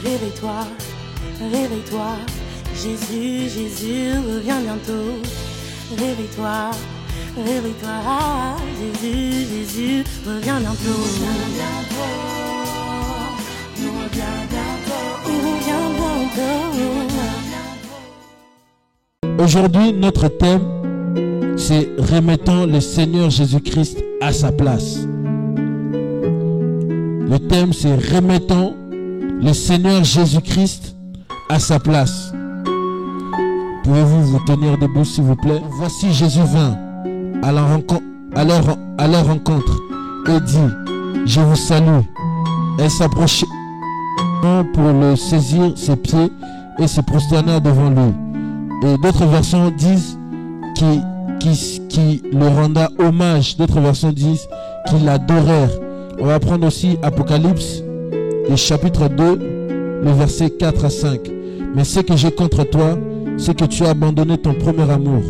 Réveille-toi, réveille-toi. Jésus, Jésus revient bientôt. Réveille-toi, réveille-toi. Jésus, Jésus revient bientôt. Il revient bientôt. Aujourd'hui, notre thème, c'est remettons le Seigneur Jésus-Christ à sa place. Le thème, c'est remettons le Seigneur Jésus-Christ à sa place. Pouvez-vous vous tenir debout, s'il vous plaît? Voici Jésus vint à leur rencontre et dit, je vous salue. Elle s'approchait pour le saisir ses pieds et se prosterna devant lui. Et d'autres versions disent qui le renda hommage. D'autres versions disent qu'ils l'adorèrent. On va prendre aussi Apocalypse, le chapitre 2, le verset 4 à 5. Mais ce que j'ai contre toi, c'est que tu as abandonné ton premier amour.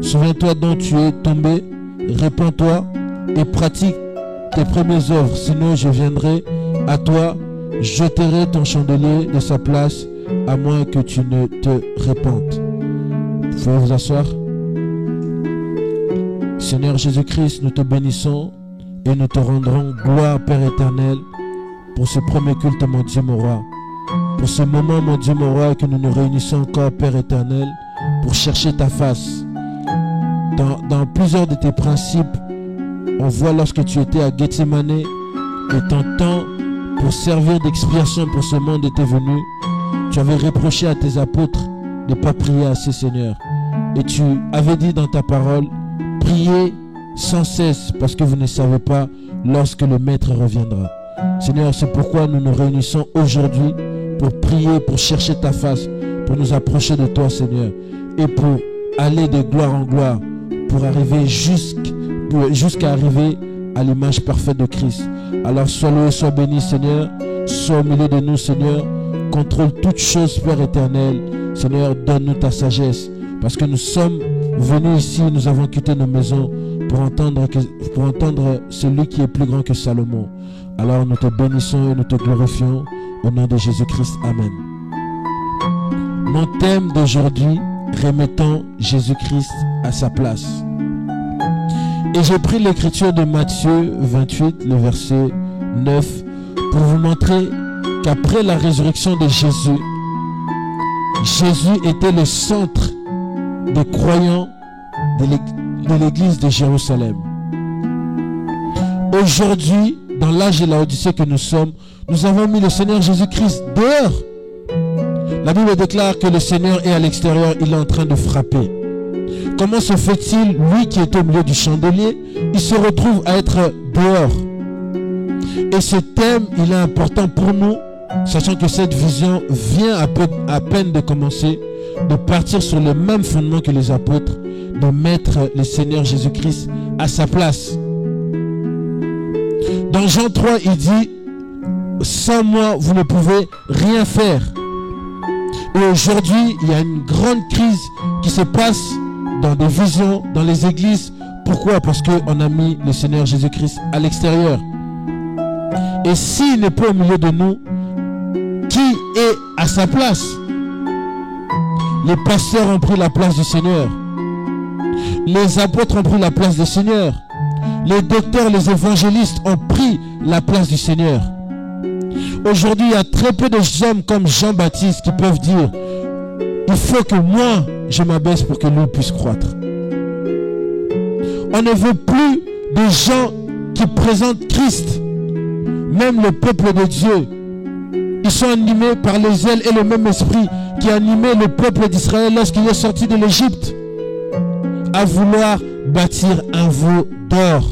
Souviens-toi dont tu es tombé, répands-toi et pratique tes premières œuvres. Sinon, je viendrai à toi, j'ôterai ton chandelier de sa place, à moins que tu ne te répandes. Vous pouvez vous asseoir. Seigneur Jésus-Christ, nous te bénissons et nous te rendrons gloire, Père éternel, pour ce premier culte, mon Dieu, mon roi. Pour ce moment, mon Dieu, mon roi, que nous nous réunissons encore, Père éternel, pour chercher ta face. Dans plusieurs de tes principes, on voit lorsque tu étais à Gethsemane et ton temps pour servir d'expiation pour ce monde était venu, tu avais reproché à tes apôtres de ne pas prier assez, Seigneur. Et tu avais dit dans ta parole, priez sans cesse parce que vous ne savez pas lorsque le Maître reviendra. Seigneur, c'est pourquoi nous nous réunissons aujourd'hui pour prier, pour chercher ta face, pour nous approcher de toi, Seigneur, et pour aller de gloire en gloire, pour arriver jusqu'à arriver à l'image parfaite de Christ. Alors sois loué, sois béni, Seigneur, sois au milieu de nous, Seigneur, contrôle toutes choses, Père éternel. Seigneur, donne-nous ta sagesse, parce que nous sommes venus ici, nous avons quitté nos maisons pour entendre celui qui est plus grand que Salomon. Alors nous te bénissons et nous te glorifions au nom de Jésus-Christ. Amen. Mon thème d'aujourd'hui, remettons Jésus-Christ à sa place. Et j'ai pris l'écriture de Matthieu 28, le verset 9, pour vous montrer qu'après la résurrection de Jésus, Jésus était le centre des croyants de l'église de Jérusalem. Aujourd'hui, dans l'âge de Laodicée que nous sommes, nous avons mis le Seigneur Jésus-Christ dehors. La Bible déclare que le Seigneur est à l'extérieur, il est en train de frapper. Comment se fait-il, lui qui est au milieu du chandelier, il se retrouve à être dehors? Et ce thème, il est important pour nous, sachant que cette vision vient à peine de commencer, de partir sur le même fondement que les apôtres, de mettre le Seigneur Jésus-Christ à sa place. Dans Jean 3, il dit, sans moi, vous ne pouvez rien faire. Et aujourd'hui, il y a une grande crise qui se passe dans des visions, dans les églises. Pourquoi? Parce qu'on a mis le Seigneur Jésus-Christ à l'extérieur. Et s'il n'est pas au milieu de nous, qui est à sa place? Les pasteurs ont pris la place du Seigneur. Les apôtres ont pris la place du Seigneur. Les docteurs, les évangélistes ont pris la place du Seigneur. Aujourd'hui, il y a très peu de hommes comme Jean-Baptiste qui peuvent dire, il faut que moi, je m'abaisse pour que lui puisse croître. On ne veut plus de gens qui présentent Christ. Même le peuple de Dieu, ils sont animés par les ailes et le même esprit qui animait le peuple d'Israël lorsqu'il est sorti de l'Égypte, à vouloir bâtir un veau d'or,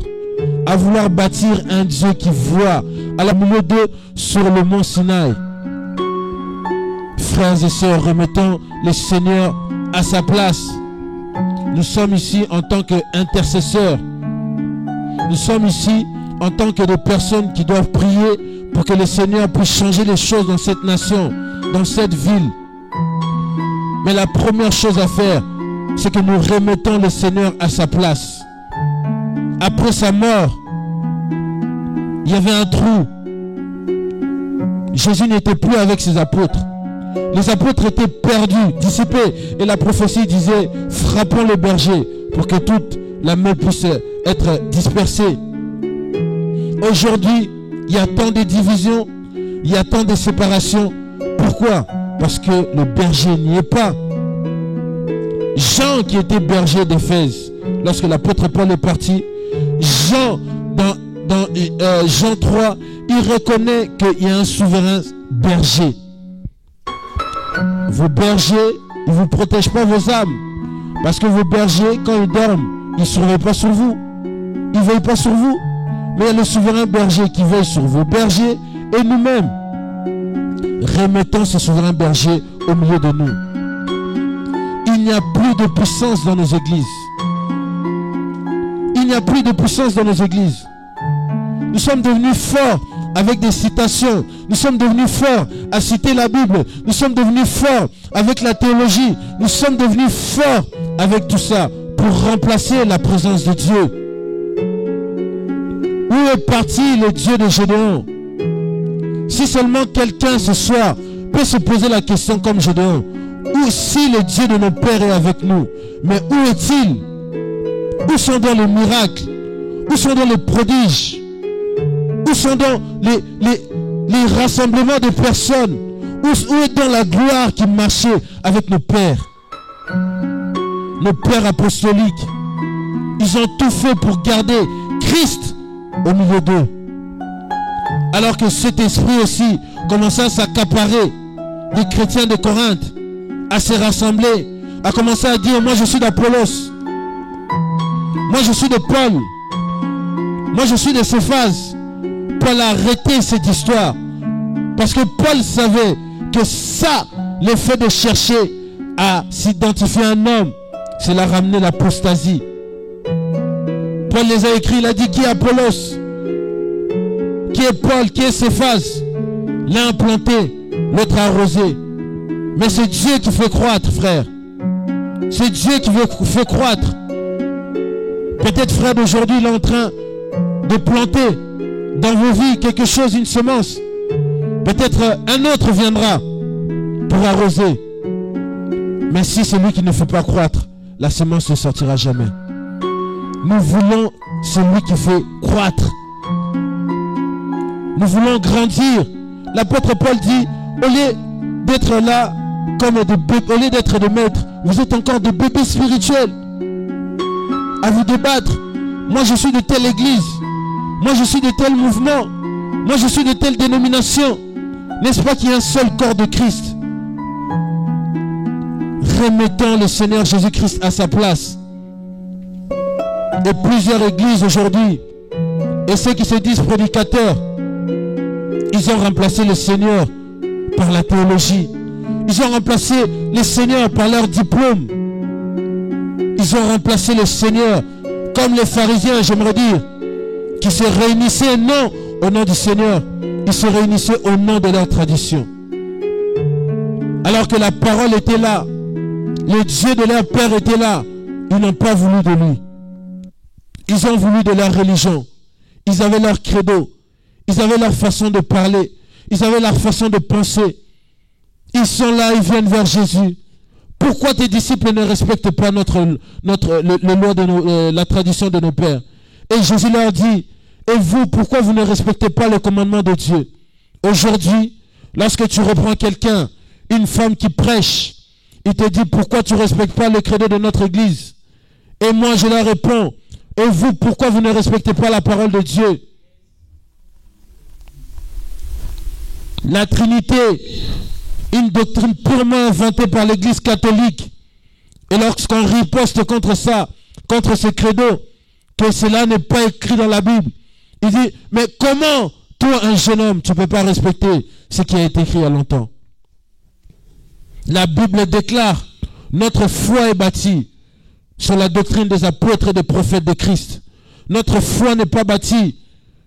à vouloir bâtir un Dieu qui voit, à la milieu d'eux sur le mont Sinaï. Frères et sœurs, remettons le Seigneur à sa place. Nous sommes ici en tant qu'intercesseurs. Nous sommes ici en tant que des personnes qui doivent prier pour que le Seigneur puisse changer les choses dans cette nation, dans cette ville. Mais la première chose à faire, c'est que nous remettons le Seigneur à sa place. Après sa mort, il y avait un trou. Jésus n'était plus avec ses apôtres. Les apôtres étaient perdus, dissipés. Et la prophétie disait, frappons le berger pour que toute la meute puisse être dispersée. Aujourd'hui, il y a tant de divisions, il y a tant de séparations. Pourquoi? Parce que le berger n'y est pas. Jean, qui était berger d'Éphèse, lorsque l'apôtre Paul est parti, Jean, dans Jean 3, il reconnaît qu'il y a un souverain berger. Vos bergers, ils ne vous protègent pas vos âmes. Parce que vos bergers, quand ils dorment, ils ne surveillent pas sur vous. Ils ne veillent pas sur vous. Mais il y a le souverain berger qui veille sur vos bergers et nous-mêmes. Remettons ce souverain berger au milieu de nous. Il n'y a plus de puissance dans nos églises. Il n'y a plus de puissance dans nos églises. Nous sommes devenus forts avec des citations. Nous sommes devenus forts à citer la Bible. Nous sommes devenus forts avec la théologie. Nous sommes devenus forts avec tout ça pour remplacer la présence de Dieu. Où est parti le Dieu de Gédéon? Si seulement quelqu'un ce soir peut se poser la question comme Gédéon, ou si le Dieu de nos pères est avec nous, mais où est-il? Où sont donc les miracles? Où sont donc les prodiges? Où sont donc les rassemblements de personnes? Où est donc la gloire qui marchait avec nos pères? Nos pères apostoliques. Ils ont tout fait pour garder Christ au milieu d'eux. Alors que cet esprit aussi commençait à s'accaparer des chrétiens de Corinthe, à se rassembler, à commencer à dire, moi je suis d'Apollos, moi je suis de Paul, moi je suis de Céphas. Paul a arrêté cette histoire parce que Paul savait que ça, le fait de chercher à s'identifier à un homme, c'est la ramener l'apostasie. Paul les a écrits, il a dit qui est Apollos, qui est Paul, qui est Céphas. L'un a planté, l'autre a arrosé. Mais c'est Dieu qui fait croître, frère. C'est Dieu qui fait croître. Peut-être, frère, d'aujourd'hui, il est en train de planter dans vos vies quelque chose, une semence. Peut-être un autre viendra pour arroser. Mais si c'est lui qui ne fait pas croître, la semence ne sortira jamais. Nous voulons celui qui fait croître. Nous voulons grandir. L'apôtre Paul dit, au lieu d'être là comme des bébés, au lieu d'être des maîtres, vous êtes encore des bébés spirituels. À vous débattre. Moi je suis de telle église. Moi je suis de tel mouvement. Moi je suis de telle dénomination. N'est-ce pas qu'il y a un seul corps de Christ? Remettons le Seigneur Jésus-Christ à sa place. Et plusieurs églises aujourd'hui, et ceux qui se disent prédicateurs, ils ont remplacé le Seigneur par la théologie. Ils ont remplacé le Seigneur par leur diplôme. Ils ont remplacé le Seigneur comme les pharisiens, j'aimerais dire, qui se réunissaient non au nom du Seigneur, ils se réunissaient au nom de leur tradition. Alors que la parole était là, le Dieu de leur père était là, ils n'ont pas voulu de lui. Ils ont voulu de leur religion. Ils avaient leur credo. Ils avaient leur façon de parler. Ils avaient leur façon de penser. Ils sont là, ils viennent vers Jésus. Pourquoi tes disciples ne respectent pas la loi de la tradition de nos pères? Et Jésus leur dit, et vous, pourquoi vous ne respectez pas le commandement de Dieu? Aujourd'hui, lorsque tu reprends quelqu'un, une femme qui prêche, il te dit, pourquoi tu ne respectes pas le credo de notre église? Et moi, je leur réponds, et vous, pourquoi vous ne respectez pas la parole de Dieu? La Trinité, une doctrine purement inventée par l'Église catholique. Et lorsqu'on riposte contre ça, contre ce credo, que cela n'est pas écrit dans la Bible, il dit, mais comment, toi, un jeune homme, tu ne peux pas respecter ce qui a été écrit il y a longtemps? La Bible déclare, notre foi est bâtie sur la doctrine des apôtres et des prophètes de Christ. Notre foi n'est pas bâtie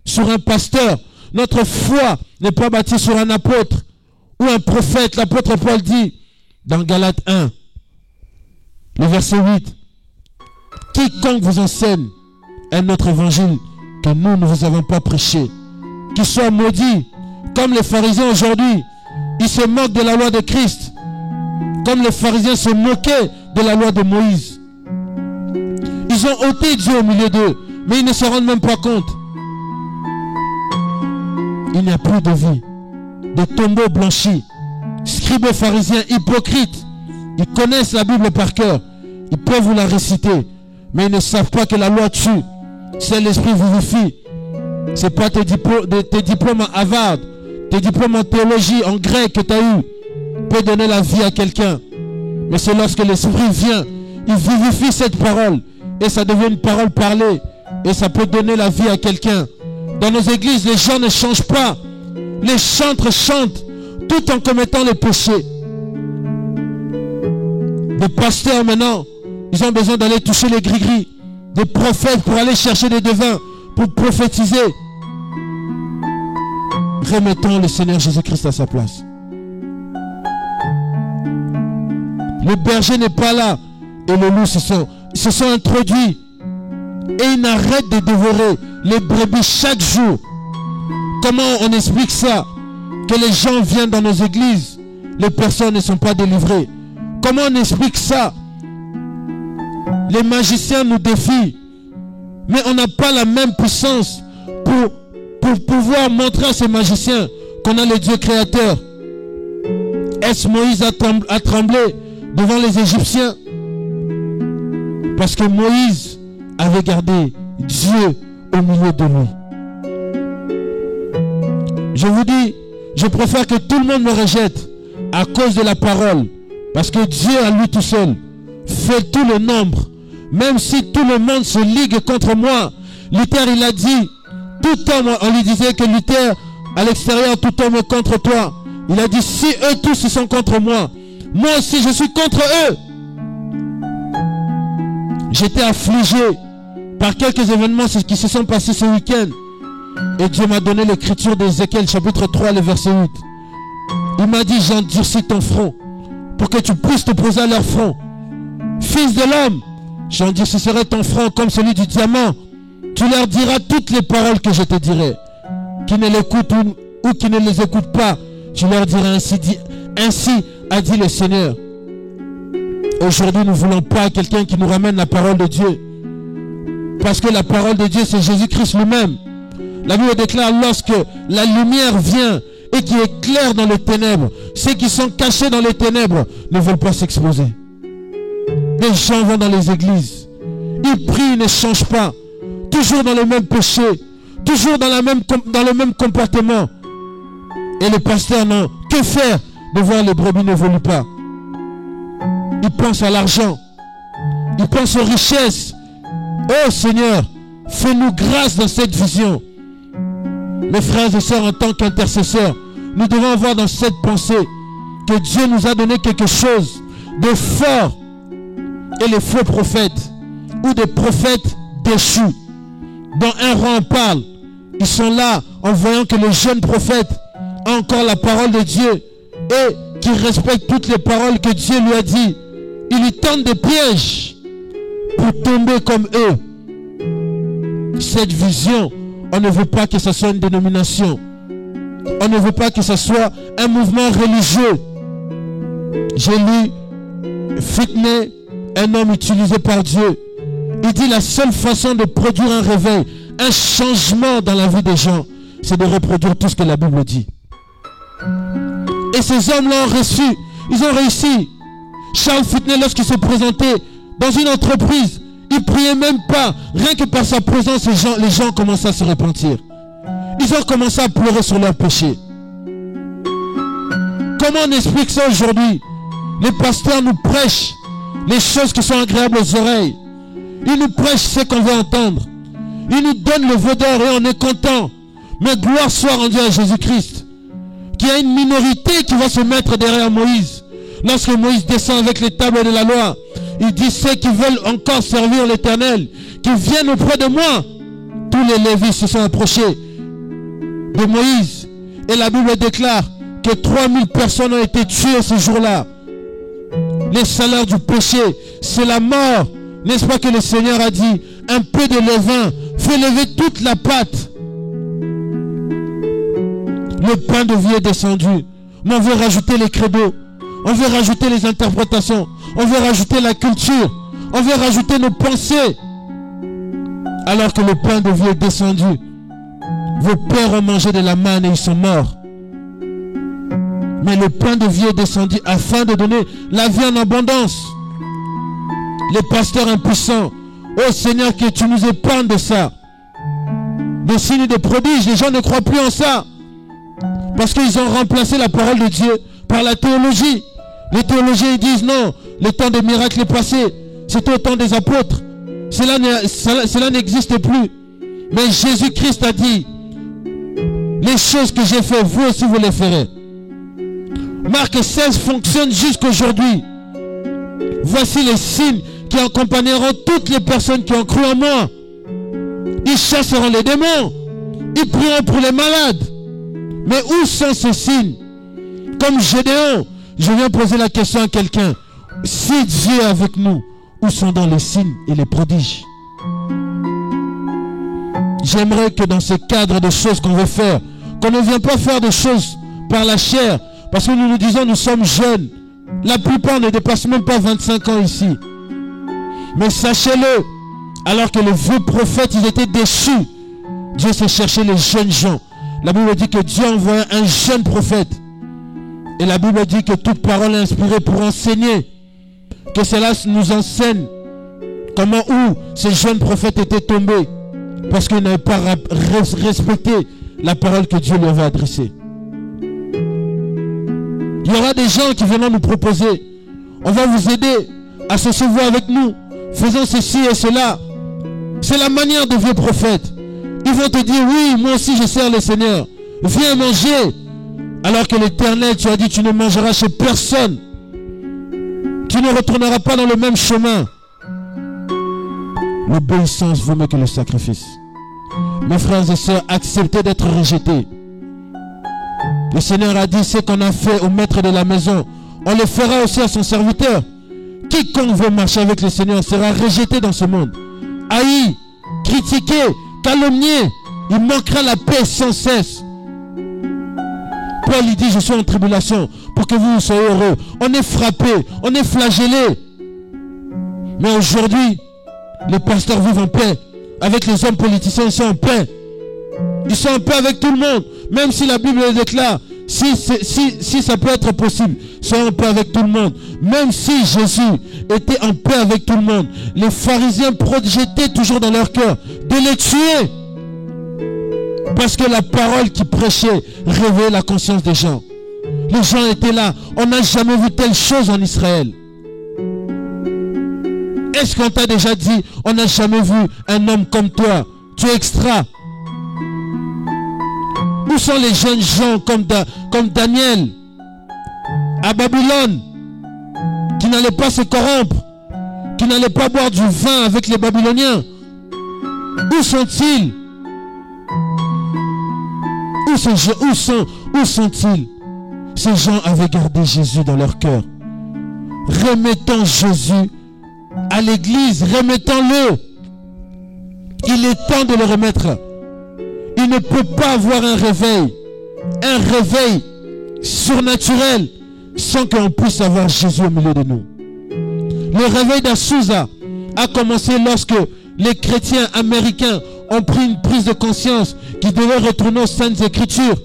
sur un pasteur. Notre foi n'est pas bâtie sur un apôtre ou un prophète. L'apôtre Paul dit dans Galates 1, le verset 8, quiconque vous enseigne un autre évangile que nous ne vous avons pas prêché, qu'il soit maudit. Comme les pharisiens aujourd'hui, ils se moquent de la loi de Christ. Comme les pharisiens se moquaient de la loi de Moïse. Ils ont ôté Dieu au milieu d'eux, mais ils ne se rendent même pas compte. Il n'y a plus de vie. Des tombeaux blanchis. Scribes et pharisiens hypocrites. Ils connaissent la Bible par cœur. Ils peuvent vous la réciter. Mais ils ne savent pas que la loi tue. C'est l'esprit vivifie. Ce n'est pas tes diplômes à Harvard, tes diplômes en théologie, en grec que tu as eu, peut donner la vie à quelqu'un. Mais c'est lorsque l'esprit vient, il vivifie cette parole. Et ça devient une parole parlée. Et ça peut donner la vie à quelqu'un. Dans nos églises, les gens ne changent pas. Les chantres chantent tout en commettant les péchés. Des pasteurs maintenant, ils ont besoin d'aller toucher les gris-gris. Des prophètes pour aller chercher des devins, pour prophétiser. Remettons le Seigneur Jésus-Christ à sa place. Le berger n'est pas là. Et les loups se sont introduits. Et ils n'arrêtent de dévorer les brebis chaque jour. Comment on explique ça? Que les gens viennent dans nos églises, les personnes ne sont pas délivrées. Comment on explique ça? Les magiciens nous défient. Mais on n'a pas la même puissance pour pouvoir montrer à ces magiciens qu'on a le Dieu créateur. Est-ce Moïse a tremblé devant les Égyptiens? Parce que Moïse avait gardé Dieu au milieu de lui. Je vous dis, je préfère que tout le monde me rejette à cause de la parole. Parce que Dieu à lui tout seul fait tout le nombre. Même si tout le monde se ligue contre moi. Luther il a dit, tout homme, on lui disait que Luther à l'extérieur, tout homme est contre toi. Il a dit, si eux tous ils sont contre moi, moi aussi je suis contre eux. J'étais affligé par quelques événements qui se sont passés ce week-end. Et Dieu m'a donné l'écriture d'Ézéchiel chapitre 3, le verset 8. Il m'a dit, j'endurcis ton front pour que tu puisses te poser à leur front. Fils de l'homme, j'endurcirai ton front comme celui du diamant. Tu leur diras toutes les paroles que je te dirai. Qui ne l'écoutent ou qui ne les écoutent pas, tu leur diras ainsi a dit le Seigneur. Aujourd'hui, nous ne voulons pas quelqu'un qui nous ramène la parole de Dieu. Parce que la parole de Dieu, c'est Jésus-Christ lui-même. La Bible déclare, lorsque la lumière vient et qui éclaire dans les ténèbres, ceux qui sont cachés dans les ténèbres ne veulent pas s'exposer. Les gens vont dans les églises. Ils prient, ils ne changent pas. Toujours dans le même péché. Toujours dans le même comportement. Et le pasteur, non. Que faire de voir les brebis n'évoluent pas? Ils pensent à l'argent. Ils pensent aux richesses. Oh Seigneur, fais-nous grâce dans cette vision. Mes frères et sœurs, en tant qu'intercesseurs, nous devons avoir dans cette pensée que Dieu nous a donné quelque chose de fort. Et les faux prophètes ou des prophètes déchus dont un roi en parle, ils sont là en voyant que le jeune prophète a encore la parole de Dieu et qui respecte toutes les paroles que Dieu lui a dit. Ils lui tendent des pièges pour tomber comme eux. Cette vision, on ne veut pas que ce soit une dénomination. On ne veut pas que ce soit un mouvement religieux. J'ai lu Finney, un homme utilisé par Dieu. Il dit la seule façon de produire un réveil, un changement dans la vie des gens, c'est de reproduire tout ce que la Bible dit. Et ces hommes-là ont reçu, ils ont réussi. Charles Finney, lorsqu'il se présentait dans une entreprise, il ne priait même pas. Rien que par sa présence, les gens commençaient à se repentir. Ils ont commencé à pleurer sur leurs péchés. Comment on explique ça aujourd'hui? Les pasteurs nous prêchent les choses qui sont agréables aux oreilles. Ils nous prêchent ce qu'on veut entendre. Ils nous donnent le veau d'or et on est content. Mais gloire soit rendue à Jésus-Christ. Qu'il y a une minorité qui va se mettre derrière Moïse. Lorsque Moïse descend avec les tables de la loi, il dit ceux qui veulent encore servir l'Éternel, qui viennent auprès de moi. Tous les Lévites se sont approchés de Moïse. Et la Bible déclare que 3000 personnes ont été tuées ce jour-là. Les salaires du péché, c'est la mort. N'est-ce pas que le Seigneur a dit, un peu de levain fait lever toute la pâte. Le pain de vie est descendu. Mais on veut rajouter les credos. On veut rajouter les interprétations. On veut rajouter la culture. On veut rajouter nos pensées. Alors que le pain de vie est descendu. Vos pères ont mangé de la manne et ils sont morts. Mais le pain de vie est descendu afin de donner la vie en abondance. Les pasteurs impuissants. Oh Seigneur, que tu nous épargnes de ça. Des signes et des prodiges. Les gens ne croient plus en ça. Parce qu'ils ont remplacé la parole de Dieu par la théologie. Les théologiens ils disent non, le temps des miracles est passé. C'était au temps des apôtres. Cela n'existe plus. Mais Jésus-Christ a dit, les choses que j'ai faites, vous aussi vous les ferez. Marc 16 fonctionne jusqu'aujourd'hui. Voici les signes qui accompagneront toutes les personnes qui ont cru en moi. Ils chasseront les démons. Ils prieront pour les malades. Mais où sont ces signes? Comme Gédéon, je viens poser la question à quelqu'un. Si Dieu est avec nous, où sont dans les signes et les prodiges? J'aimerais que dans ce cadre de choses qu'on veut faire, qu'on ne vient pas faire des choses par la chair, parce que nous nous disons nous sommes jeunes. La plupart ne dépassent même pas 25 ans ici. Mais sachez-le, alors que les vieux prophètes, ils étaient déçus, Dieu s'est cherché les jeunes gens. La Bible dit que Dieu a envoyé un jeune prophète. Et la Bible dit que toute parole est inspirée pour enseigner. Que cela nous enseigne comment où ces jeunes prophètes étaient tombés. Parce qu'ils n'avaient pas respecté la parole que Dieu leur avait adressée. Il y aura des gens qui viendront nous proposer. On va vous aider. Associez-vous avec nous. Faisons ceci et cela. C'est la manière de vieux prophètes. Ils vont te dire, oui, moi aussi je sers le Seigneur. Viens manger. Alors que l'Éternel, tu as dit, tu ne mangeras chez personne. Tu ne retourneras pas dans le même chemin. L'obéissance vaut mieux que le sacrifice. Mes frères et sœurs, acceptez d'être rejetés. Le Seigneur a dit, ce qu'on a fait au maître de la maison, on le fera aussi à son serviteur. Quiconque veut marcher avec le Seigneur sera rejeté dans ce monde. Haï, critiqué, calomnié, il manquera la paix sans cesse. Paul il dit, je suis en tribulation pour que vous soyez heureux. On est frappé, on est flagellé. Mais aujourd'hui, les pasteurs vivent en paix. Avec les hommes politiciens, ils sont en paix. Ils sont en paix avec tout le monde. Même si la Bible le déclare, si ça peut être possible, soyez en paix avec tout le monde. Même si Jésus était en paix avec tout le monde, les pharisiens projetaient toujours dans leur cœur de les tuer. Parce que la parole qui prêchait réveillait la conscience des gens. Les gens étaient là. On n'a jamais vu telle chose en Israël. Est-ce qu'on t'a déjà dit, on n'a jamais vu un homme comme toi? Tu es extra. Où sont les jeunes gens comme Daniel à Babylone, qui n'allaient pas se corrompre, qui n'allaient pas boire du vin avec les Babyloniens? Où sont-ils? Où sont-ils? Ces gens avaient gardé Jésus dans leur cœur. Remettons Jésus à l'église, remettons-le. Il est temps de le remettre. Il ne peut pas avoir un réveil surnaturel, sans qu'on puisse avoir Jésus au milieu de nous. Le réveil d'Azusa a commencé lorsque les chrétiens américains ont pris une prise de conscience qu'ils devaient retourner aux Saintes Écritures.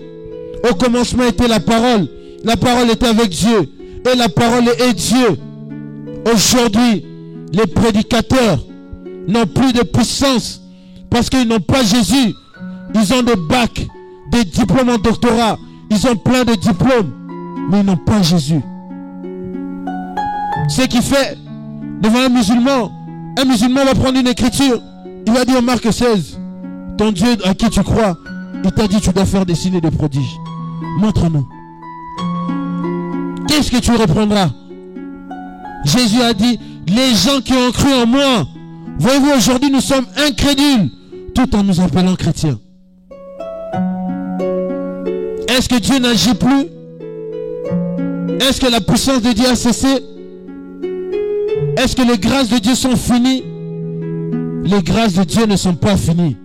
Au commencement était la parole était avec Dieu, et la parole est Dieu. Aujourd'hui, les prédicateurs n'ont plus de puissance parce qu'ils n'ont pas Jésus. Ils ont des bacs, des diplômes en doctorat, ils ont plein de diplômes, mais ils n'ont pas Jésus. Ce qui fait, devant un musulman va prendre une écriture, il va dire au Marc 16, ton Dieu à qui tu crois, il t'a dit tu dois faire des signes et des prodiges. Montre-nous. Qu'est-ce que tu reprendras? Jésus a dit, les gens qui ont cru en moi, voyez-vous, aujourd'hui nous sommes incrédules, tout en nous appelant chrétiens. Est-ce que Dieu n'agit plus? Est-ce que la puissance de Dieu a cessé? Est-ce que les grâces de Dieu sont finies? Les grâces de Dieu ne sont pas finies.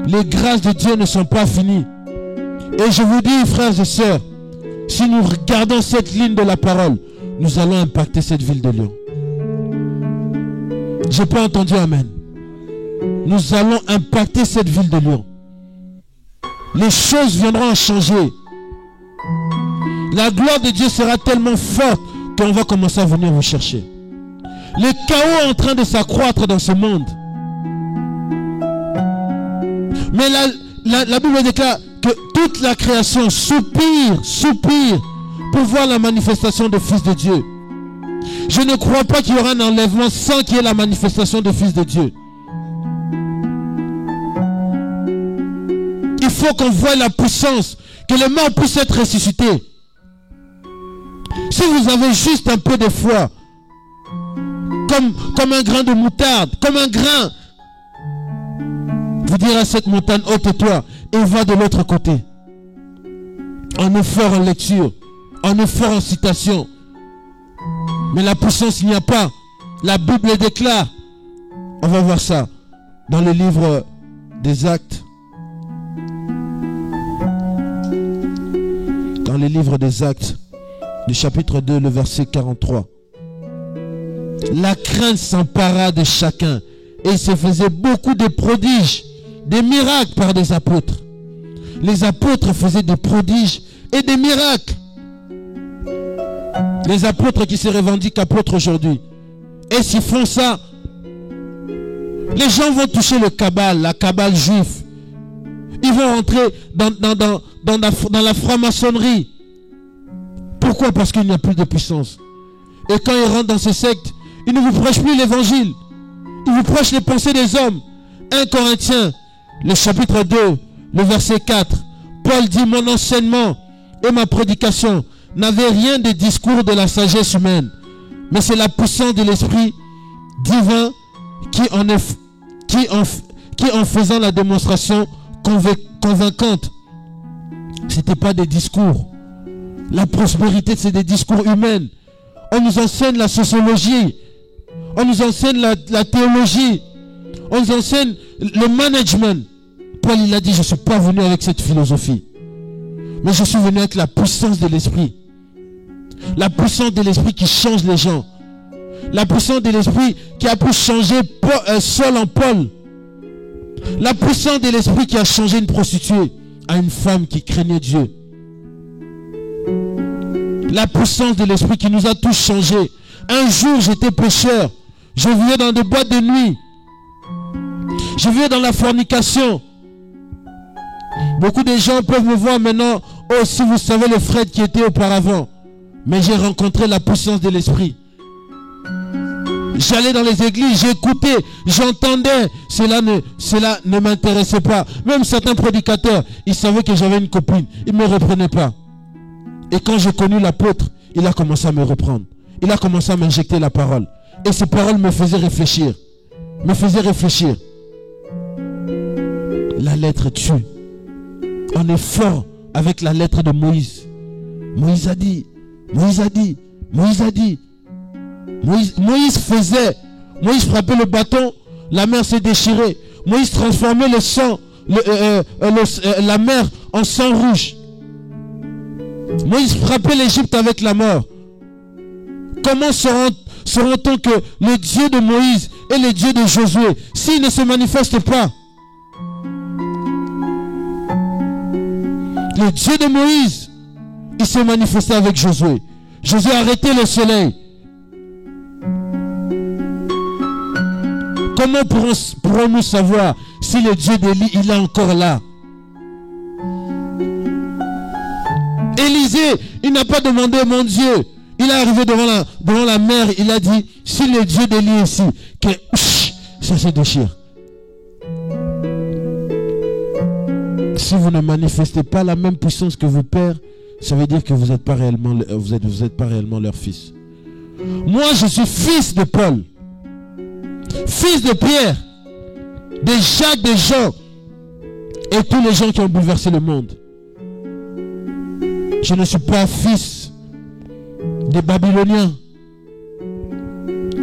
Les grâces de Dieu ne sont pas finies. Et je vous dis, frères et sœurs, si nous regardons cette ligne de la parole, nous allons impacter cette ville de Lyon. Je n'ai pas entendu amen. Nous allons impacter cette ville de Lyon. Les choses viendront à changer. La gloire de Dieu sera tellement forte qu'on va commencer à venir vous chercher. Le chaos est en train de s'accroître dans ce monde. Mais la Bible déclare que toute la création soupire pour voir la manifestation du Fils de Dieu. Je ne crois pas qu'il y aura un enlèvement sans qu'il y ait la manifestation du Fils de Dieu. Il faut qu'on voie la puissance, que les morts puissent être ressuscités. Si vous avez juste un peu de foi, comme un grain de moutarde, comme un grain, vous direz à cette montagne, ôte-toi, et va de l'autre côté. En effort en lecture, en effort en citation. Mais la puissance, il n'y a pas. La Bible déclare. On va voir ça dans le livre des Actes. Dans le livre des Actes, le chapitre 2, le verset 43. La crainte s'empara de chacun et il se faisait beaucoup de prodiges, des miracles par des apôtres. Les apôtres faisaient des prodiges et des miracles. Les apôtres qui se revendiquent apôtres aujourd'hui. Et s'ils font ça, les gens vont toucher le cabale, la cabale juive. Ils vont rentrer dans la franc-maçonnerie. Pourquoi? Parce qu'il n'y a plus de puissance. Et quand ils rentrent dans ces sectes, ils ne vous prêchent plus l'évangile. Ils vous prêchent les pensées des hommes. 1 Corinthiens, le chapitre 2, le verset 4. Paul dit, mon enseignement et ma prédication n'avaient rien des discours de la sagesse humaine, mais c'est la puissance de l'Esprit divin qui en faisant la démonstration convaincante. Ce n'était pas des discours. La prospérité, c'est des discours humains. On nous enseigne la sociologie. On nous enseigne la théologie. On nous enseigne le management. Paul, il a dit, je ne suis pas venu avec cette philosophie. Mais je suis venu avec la puissance de l'Esprit. La puissance de l'Esprit qui change les gens. La puissance de l'Esprit qui a pu changer Saul en Paul. La puissance de l'Esprit qui a changé une prostituée à une femme qui craignait Dieu. La puissance de l'Esprit qui nous a tous changés. Un jour, j'étais pécheur. Je vivais dans des boîtes de nuit. Je vivais dans la fornication. Beaucoup de gens peuvent me voir maintenant. Oh, si vous savez le Fred qui était auparavant. Mais j'ai rencontré la puissance de l'Esprit. J'allais dans les églises, j'écoutais, j'entendais. Cela ne m'intéressait pas. Même certains prédicateurs, ils savaient que j'avais une copine. Ils ne me reprenaient pas. Et quand j'ai connu l'apôtre, il a commencé à me reprendre. Il a commencé à m'injecter la parole. Et ces paroles me faisaient réfléchir. La lettre tue. On est fort avec la lettre de Moïse. Moïse frappait le bâton, la mer s'est déchirée. Moïse transformait le sang, la mer en sang rouge. Moïse frappait l'Égypte avec la mort. Comment saura-t-on que le Dieu de Moïse est le Dieu de Josué s'il ne se manifeste pas? Le Dieu de Moïse, il s'est manifesté avec Josué. Josué a arrêté le soleil. Comment pourrons-nous savoir si le Dieu d'Élie, il est encore là? Élisée, il n'a pas demandé mon Dieu. Il est arrivé devant la mer, il a dit, si le Dieu d'Élie est ici, que ça se déchire. Si vous ne manifestez pas la même puissance que vos pères, ça veut dire que vous n'êtes pas réellement leur fils. Moi, je suis fils de Paul, fils de Pierre, de Jacques, de Jean, et tous les gens qui ont bouleversé le monde. Je ne suis pas fils des Babyloniens.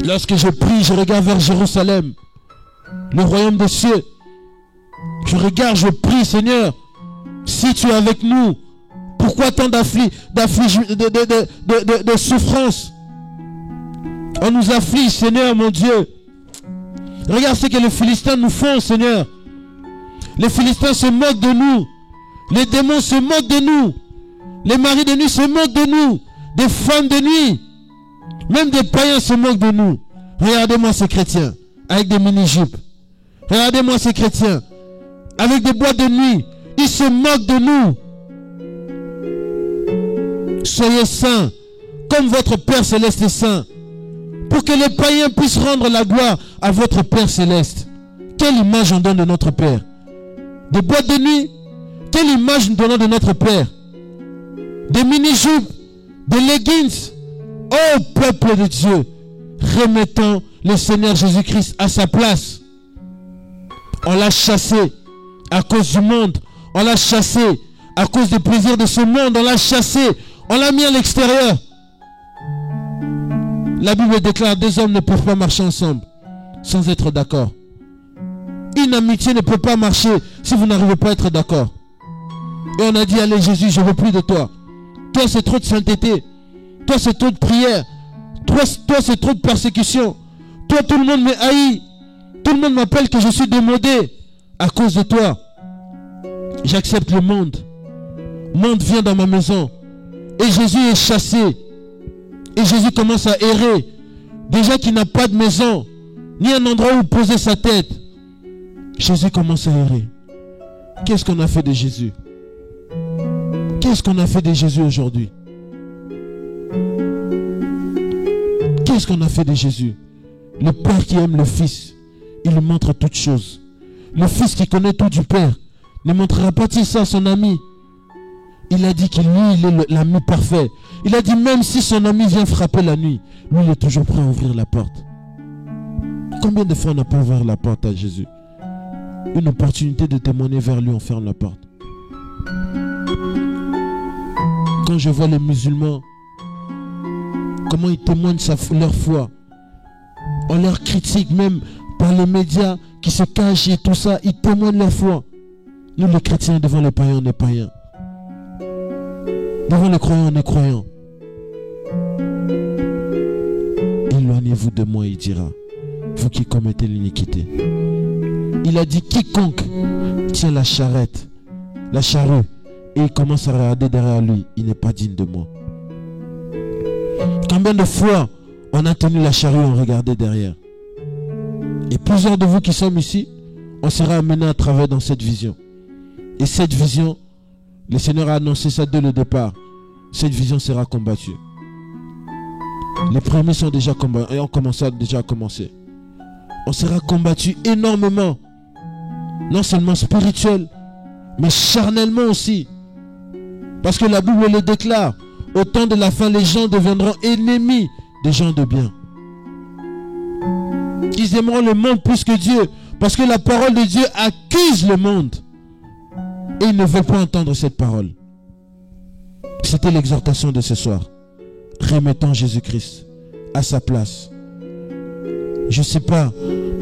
Lorsque je prie, je regarde vers Jérusalem, le royaume des cieux. Je regarde, je prie, Seigneur. Si tu es avec nous, pourquoi tant de souffrance? On nous afflige, Seigneur mon Dieu. Regarde ce que les Philistins nous font, Seigneur. Les Philistins se moquent de nous. Les démons se moquent de nous. Les maris de nuit se moquent de nous. Des femmes de nuit. Même des païens se moquent de nous. Regardez-moi ces chrétiens avec des mini-jupes. Regardez-moi ces chrétiens avec des boîtes de nuit. Ils se moquent de nous. Soyez saints comme votre Père Céleste est saint, pour que les païens puissent rendre la gloire à votre Père Céleste. Quelle image on donne de notre Père? Des boîtes de nuit? Quelle image nous donnons de notre Père? Des mini-jupes, des leggings. Oh peuple de Dieu, remettons le Seigneur Jésus-Christ à sa place. On l'a chassé à cause du monde. On l'a chassé à cause des plaisirs de ce monde. On l'a chassé. On l'a mis à l'extérieur. La Bible déclare: deux hommes ne peuvent pas marcher ensemble sans être d'accord. Une amitié ne peut pas marcher si vous n'arrivez pas à être d'accord. Et on a dit: allez Jésus, je ne veux plus de toi. Toi c'est trop de sainteté. Toi c'est trop de prière. Toi c'est trop de persécution. Toi tout le monde me haït. Tout le monde m'appelle que je suis démodé à cause de toi. J'accepte le monde. Le monde vient dans ma maison. Et Jésus est chassé. Et Jésus commence à errer. Déjà qu'il n'a pas de maison, ni un endroit où poser sa tête. Jésus commence à errer. Qu'est-ce qu'on a fait de Jésus? Qu'est-ce qu'on a fait de Jésus aujourd'hui? Qu'est-ce qu'on a fait de Jésus? Le Père qui aime le Fils, il lui montre toutes choses. Le Fils qui connaît tout du Père ne montrera-t-il ça à son ami? Il a dit qu'il il est l'ami parfait. Il a dit même si son ami vient frapper la nuit, lui il est toujours prêt à ouvrir la porte. Combien de fois on n'a pas ouvert la porte à Jésus? Une opportunité de témoigner vers lui, on ferme la porte. Quand je vois les musulmans, comment ils témoignent leur foi, on leur critique même par les médias qui se cachent et tout ça, ils témoignent leur foi. Nous les chrétiens devant les païens, on est païens. Devant les croyants, on est croyants. Éloignez-vous de moi, il dira, vous qui commettez l'iniquité. Il a dit: quiconque tient la charrue, et il commence à regarder derrière lui, il n'est pas digne de moi. Combien de fois on a tenu la charrue et on regardait derrière? Et plusieurs de vous qui sommes ici, on sera amenés à travailler dans cette vision. Et cette vision, le Seigneur a annoncé ça dès le départ. Cette vision sera combattue. Les premiers sont déjà combattus et on commence déjà à commencer. On sera combattu énormément. Non seulement spirituel, mais charnellement aussi. Parce que la Bible le déclare. Au temps de la fin, les gens deviendront ennemis des gens de bien. Ils aimeront le monde plus que Dieu. Parce que la parole de Dieu accuse le monde. Et ils ne veulent pas entendre cette parole. C'était l'exhortation de ce soir. Remettons Jésus-Christ à sa place. Je ne sais pas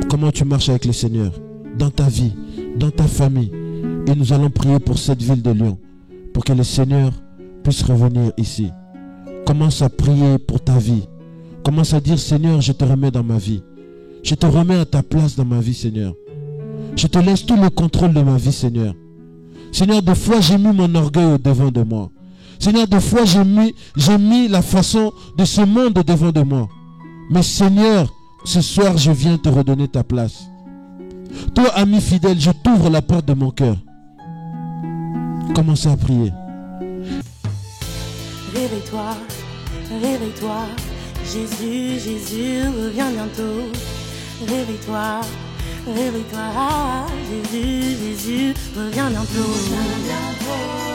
comment tu marches avec le Seigneur. Dans ta vie, dans ta famille. Et nous allons prier pour cette ville de Lyon. Pour que le Seigneur puisse revenir ici. Commence à prier pour ta vie. Commence à dire: Seigneur, je te remets dans ma vie. Je te remets à ta place dans ma vie, Seigneur. Je te laisse tout le contrôle de ma vie, Seigneur. Seigneur, des fois j'ai mis mon orgueil au devant de moi. Seigneur, des fois j'ai mis la façon de ce monde au devant de moi. Mais Seigneur, ce soir je viens te redonner ta place. Toi, ami fidèle, je t'ouvre la porte de mon cœur. Commencez à prier. Réveille-toi, réveille-toi. Jésus, Jésus revient bientôt. Réveille-toi, réveille-toi. Jésus, Jésus revient bientôt.